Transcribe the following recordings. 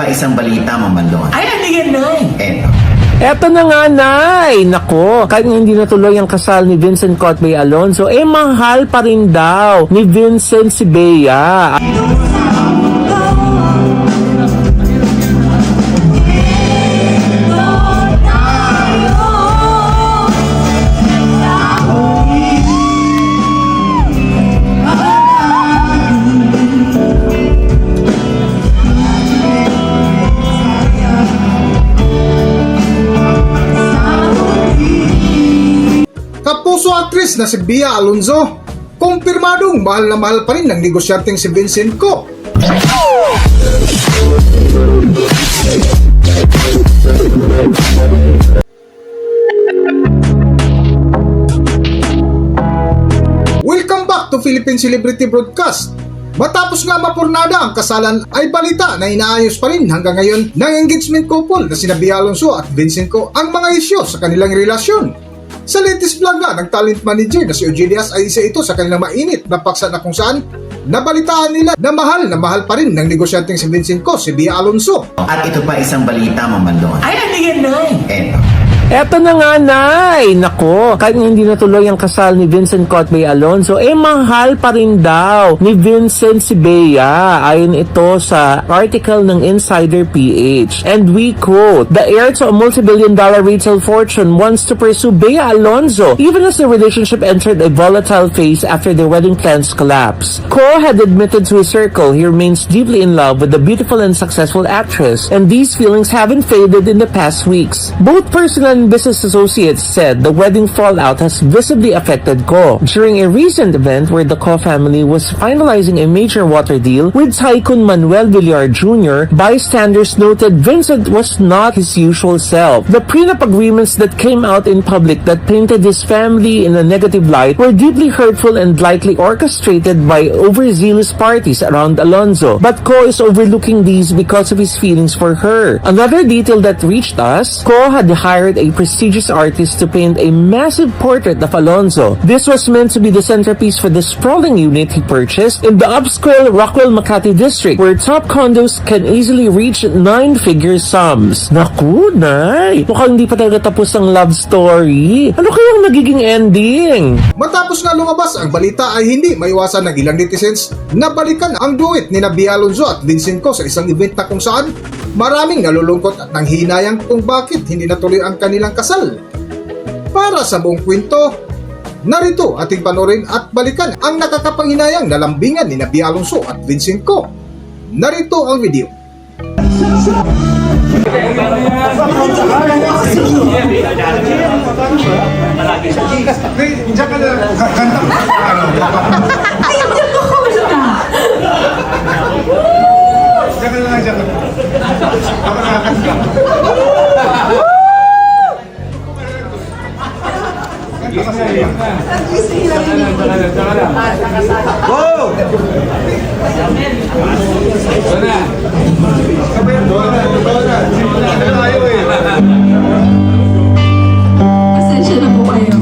pa isang balita, Mamandon. Ay, ano yan, Nay? Eto na nga, Nay! Nako, kahit nga hindi natuloy ang kasal ni Vincent Cotbay Alonzo, mahal pa rin daw ni Vincent si Bea. Kapuso actress na si Bea Alonzo, kumpirmadong mahal na mahal pa rin ng negosyanteng si Vincent Co. Welcome back to Philippine Celebrity Broadcast. Matapos nga mapurnada ang kasalan ay balita na inaayos pa rin hanggang ngayon ng engagement couple na sina Bea Alonzo at Vincent Co ang mga isyu sa kanilang relasyon. Sa latest vlog nga ng talent manager na si Eugenius ay isa ito sa kanilang mainit na paksa na kung saan nabalitaan nila na mahal pa rin ng negosyanteng si Vincent Co si Bea Alonzo. At ito pa isang balita, Mamandon. Ay, ano yan, Nay? Eto na nga, Nay! Nako, kahit nga hindi natuloy ang kasal ni Vincent Cotbay Alonzo, mahal pa rin daw ni Vincent si Bea. Ayon ito sa article ng Insider PH. And we quote, "The heir to a multi-billion-dollar retail fortune wants to pursue Bea Alonzo, even as the relationship entered a volatile phase after their wedding plans collapsed." Co had admitted to his circle he remains deeply in love with the beautiful and successful actress, and these feelings haven't faded in the past weeks. Both personal and business associates said the wedding fallout has visibly affected Co. During a recent event where the Co family was finalizing a major water deal with Tycoon Manuel Villar Jr., bystanders noted Vincent was not his usual self. The prenup agreements that came out in public that painted his family in a negative light were deeply hurtful and likely orchestrated by overzealous parties around Alonzo. But Co is overlooking these because of his feelings for her. Another detail that reached us, Co had hired a prestigious artist to paint a massive portrait of Alonzo. This was meant to be the centerpiece for the sprawling unit he purchased in the upscale Rockwell Makati district, where top condos can easily reach 9-figure sums. Naku, Nay! Mukhang hindi pa talaga tapos ang love story. Ano kayang nagiging ending? Matapos nga lumabas ang balita ay hindi maiwasan ng ilang netizens na balikan ang duet ni Bea Alonzo at Vincent Co sa isang event na kung saan maraming nalulungkot at nanghinayang kung bakit hindi natuloy ang kanilang kasal. Para sa buong kwento, narito ating panorin at balikan ang nakakapanghinayang na lambingan ni Bea Alonzo at Vincent Co. Narito ang video. Pasensya na po kayo.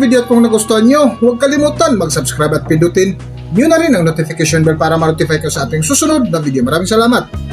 video at kung nagustuhan nyo, huwag kalimutan mag-subscribe at pindutin nyo na rin ang notification bell para ma-notify ka sa ating susunod na video. Maraming salamat!